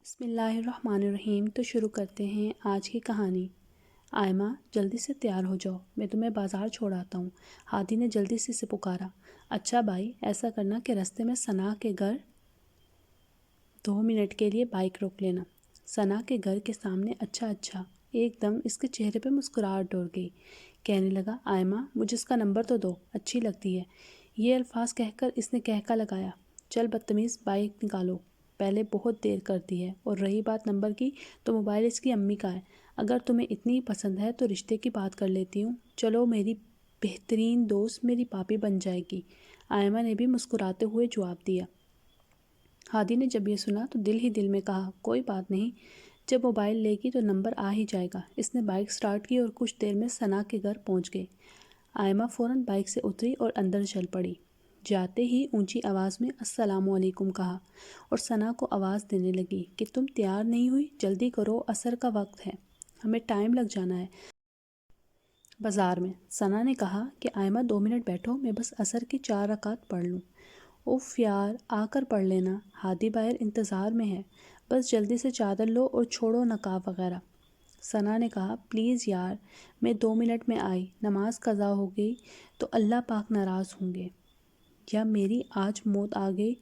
بسم اللہ الرحمن الرحیم۔ تو شروع کرتے ہیں آج کی کہانی۔ آئمہ جلدی سے تیار ہو جاؤ، میں تمہیں بازار چھوڑ آتا ہوں، ہادی نے جلدی سے اسے پکارا۔ اچھا بھائی، ایسا کرنا کہ رستے میں ثنا کے گھر 2 منٹ کے لیے بائک روک لینا۔ ثنا کے گھر کے سامنے اچھا ایک دم اس کے چہرے پہ مسکراہٹ دوڑ گئی۔ کہنے لگا، آئمہ مجھے اس کا نمبر تو دو، اچھی لگتی ہے۔ یہ الفاظ کہہ کر اس نے کہکا لگایا۔ چل بدتمیز، بائک نکالو، پہلے بہت دیر کرتی ہے، اور رہی بات نمبر کی تو موبائل اس کی امی کا ہے، اگر تمہیں اتنی پسند ہے تو رشتے کی بات کر لیتی ہوں، چلو میری بہترین دوست میری پاپی بن جائے گی۔ آئمہ نے بھی مسکراتے ہوئے جواب دیا۔ ہادی نے جب یہ سنا تو دل ہی دل میں کہا، کوئی بات نہیں، جب موبائل لے گی تو نمبر آ ہی جائے گا۔ اس نے بائک سٹارٹ کی اور کچھ دیر میں ثنا کے گھر پہنچ گئے۔ آئمہ فوراً بائک سے اتری اور اندر چل پڑی۔ جاتے ہی اونچی آواز میں السلام علیکم کہا اور ثنا کو آواز دینے لگی کہ تم تیار نہیں ہوئی، جلدی کرو، عصر کا وقت ہے، ہمیں ٹائم لگ جانا ہے بازار میں۔ ثنا نے کہا کہ آئمہ 2 منٹ بیٹھو، میں بس عصر کی 4 رکعت پڑھ لوں۔ اف یار، آ کر پڑھ لینا، ہادی باہر انتظار میں ہے، بس جلدی سے چادر لو اور چھوڑو نقاب وغیرہ۔ ثنا نے کہا، پلیز یار، میں 2 منٹ میں آئی، نماز قضا ہو گئی تو اللہ پاک ناراض ہوں گے، یا میری آج موت آ گئی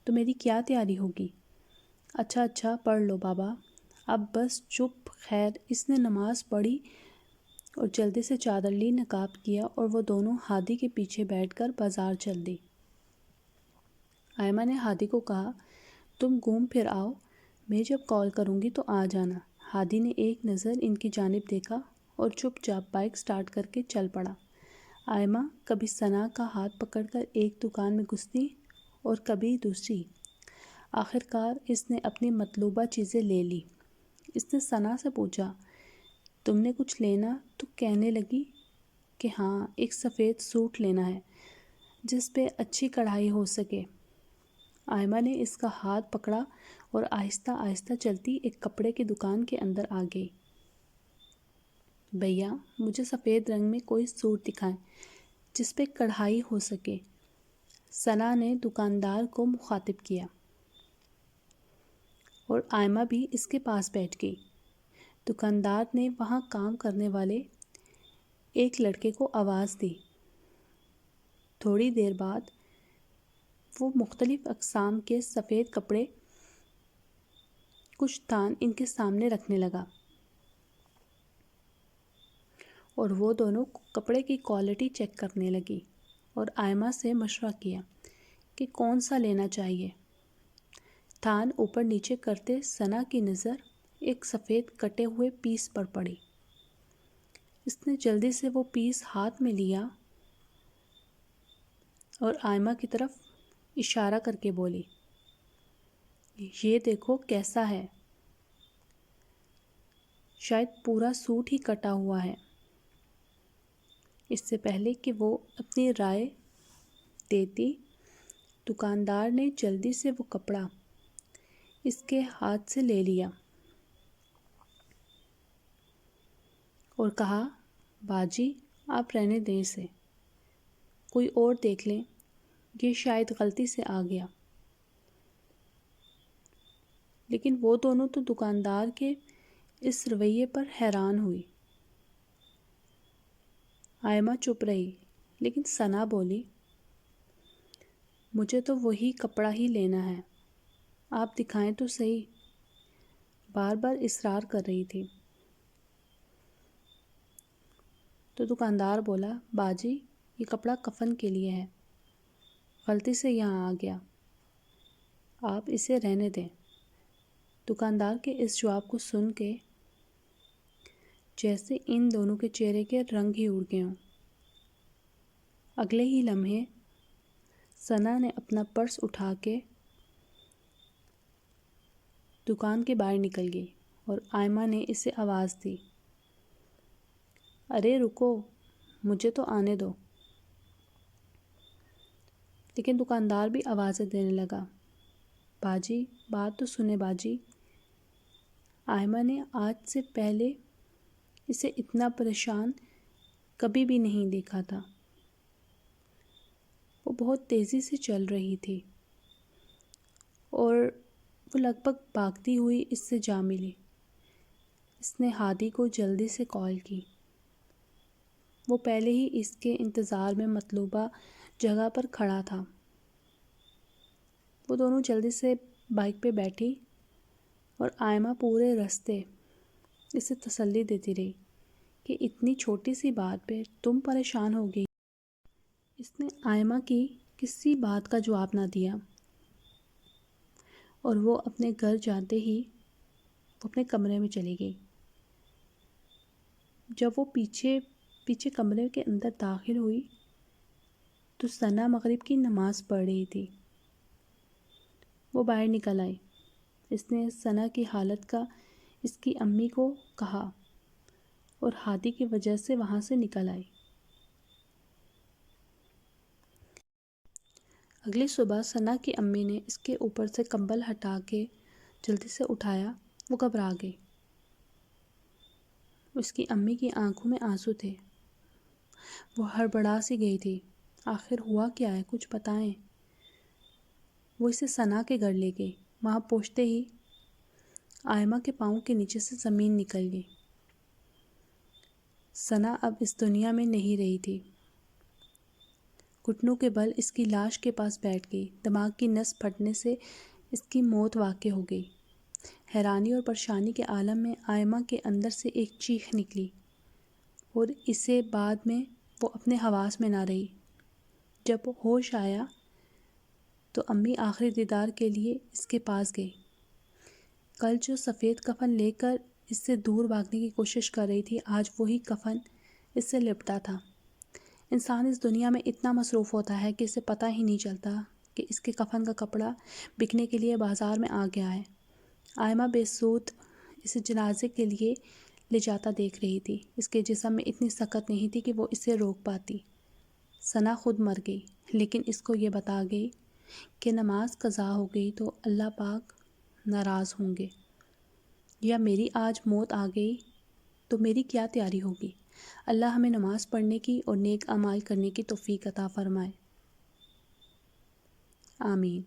تو میری کیا تیاری ہوگی؟ اچھا پڑھ لو بابا، اب بس چپ۔ خیر، اس نے نماز پڑھی اور جلدی سے چادر لی، نقاب کیا، اور وہ دونوں ہادی کے پیچھے بیٹھ کر بازار چل دی۔ آئمہ نے ہادی کو کہا، تم گھوم پھر آؤ، میں جب کال کروں گی تو آ جانا۔ ہادی نے ایک نظر ان کی جانب دیکھا اور چپ چاپ بائک سٹارٹ کر کے چل پڑا۔ آئمہ کبھی ثنا کا ہاتھ پکڑ کر ایک دکان میں گھستی اور کبھی دوسری۔ آخرکار اس نے اپنی مطلوبہ چیزیں لے لی۔ اس نے ثنا سے پوچھا، تم نے کچھ لینا؟ تو کہنے لگی کہ ہاں، ایک سفید سوٹ لینا ہے جس پہ اچھی کڑھائی ہو سکے۔ آئمہ نے اس کا ہاتھ پکڑا اور آہستہ آہستہ چلتی ایک کپڑے کی دکان کے اندر آ گئی۔ بھیا، مجھے سفید رنگ میں کوئی سوٹ دکھائیں جس پہ کڑھائی ہو سکے، ثنا نے دکاندار کو مخاطب کیا، اور آئمہ بھی اس کے پاس بیٹھ گئی۔ دکاندار نے وہاں کام کرنے والے ایک لڑکے کو آواز دی۔ تھوڑی دیر بعد وہ مختلف اقسام کے سفید کپڑے کچھ تھان ان کے سامنے رکھنے لگا، اور وہ دونوں کپڑے کی کوالٹی چیک کرنے لگی اور آئمہ سے مشورہ کیا کہ کون سا لینا چاہیے۔ تھان اوپر نیچے کرتے ثنا کی نظر ایک سفید کٹے ہوئے پیس پر پڑی۔ اس نے جلدی سے وہ پیس ہاتھ میں لیا اور آئمہ کی طرف اشارہ کر کے بولی، یہ دیکھو کیسا ہے، شاید پورا سوٹ ہی کٹا ہوا ہے۔ اس سے پہلے کہ وہ اپنی رائے دیتی، دکاندار نے جلدی سے وہ کپڑا اس کے ہاتھ سے لے لیا اور کہا، باجی آپ رہنے دیں اسے، کوئی اور دیکھ لیں، یہ شاید غلطی سے آ گیا۔ لیکن وہ دونوں تو دکاندار کے اس رویے پر حیران ہوئی۔ آئمہ چپ رہی، لیکن ثنا بولی، مجھے تو وہی کپڑا ہی لینا ہے، آپ دکھائیں تو صحیح، بار بار اصرار کر رہی تھی۔ تو دکاندار بولا، باجی یہ کپڑا کفن کے لیے ہے، غلطی سے یہاں آ گیا، آپ اسے رہنے دیں۔ دکاندار کے اس جواب کو سن کے جیسے ان دونوں کے چہرے کے رنگ ہی اڑ گئے ہوں۔ اگلے ہی لمحے ثنا نے اپنا پرس اٹھا کے دکان کے باہر نکل گئی اور آئمہ نے اسے آواز دی، ارے رکو، مجھے تو آنے دو۔ لیکن دکاندار بھی آوازیں دینے لگا، باجی بات تو سنیں باجی۔ آئمہ نے آج سے پہلے اسے اتنا پریشان کبھی بھی نہیں دیکھا تھا۔ وہ بہت تیزی سے چل رہی تھی اور وہ لگ بھگ بھاگتی ہوئی اس سے جا ملی۔ اس نے ہادی کو جلدی سے کال کی۔ وہ پہلے ہی اس کے انتظار میں مطلوبہ جگہ پر کھڑا تھا۔ وہ دونوں جلدی سے بائک پہ بیٹھی اور آئمہ پورے راستے اسے تسلی دیتی رہی کہ اتنی چھوٹی سی بات پہ تم پریشان ہو گئی۔ اس نے آئمہ کی کسی بات کا جواب نہ دیا اور وہ اپنے گھر جاتے ہی وہ اپنے کمرے میں چلی گئی۔ جب وہ پیچھے کمرے کے اندر داخل ہوئی تو ثنا مغرب کی نماز پڑھ رہی تھی۔ وہ باہر نکل آئی۔ اس نے ثنا کی حالت کا اس کی امی کو کہا اور ہادی کی وجہ سے وہاں سے نکل آئی۔ اگلی صبح ثنا کی امی نے اس کے اوپر سے کمبل ہٹا کے جلدی سے اٹھایا۔ وہ گھبرا گئی۔ اس کی امی کی آنکھوں میں آنسو تھے۔ وہ ہڑبڑا سی گئی تھی۔ آخر ہوا کیا ہے؟ کچھ بتائیں۔ وہ اسے ثنا کے گھر لے گئی۔ وہاں پہنچتے ہی آئمہ کے پاؤں کے نیچے سے زمین نکل گئی۔ ثنا اب اس دنیا میں نہیں رہی تھی۔ گھٹنوں کے بل اس کی لاش کے پاس بیٹھ گئی۔ دماغ کی نس پھٹنے سے اس کی موت واقع ہو گئی۔ حیرانی اور پریشانی کے عالم میں آئمہ کے اندر سے ایک چیخ نکلی اور اسے بعد میں وہ اپنے حواس میں نہ رہی۔ جب ہوش آیا تو امی آخری دیدار کے لیے اس کے پاس گئی۔ کل جو سفید کفن لے کر اس سے دور بھاگنے کی کوشش کر رہی تھی، آج وہی کفن اس سے لپٹا تھا۔ انسان اس دنیا میں اتنا مصروف ہوتا ہے کہ اسے پتہ ہی نہیں چلتا کہ اس کے کفن کا کپڑا بکنے کے لیے بازار میں آ گیا ہے۔ آئمہ بے سود اسے جنازے کے لیے لے جاتا دیکھ رہی تھی۔ اس کے جسم میں اتنی سکت نہیں تھی کہ وہ اسے روک پاتی۔ ثنا خود مر گئی، لیکن اس کو یہ بتا گئی کہ نماز قضا ہو گئی تو اللہ پاک ناراض ہوں گے، یا میری آج موت آ گئی تو میری کیا تیاری ہوگی۔ اللہ ہمیں نماز پڑھنے کی اور نیک اعمال کرنے کی توفیق عطا فرمائے۔ آمین۔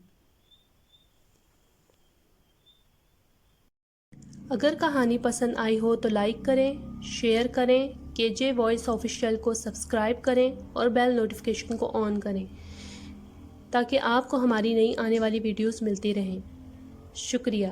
اگر کہانی پسند آئی ہو تو لائک کریں، شیئر کریں، KJ وائس آفیشیل کو سبسکرائب کریں اور بیل نوٹیفیکیشن کو آن کریں تاکہ آپ کو ہماری نئی آنے والی ویڈیوز ملتی رہیں۔ شکریہ۔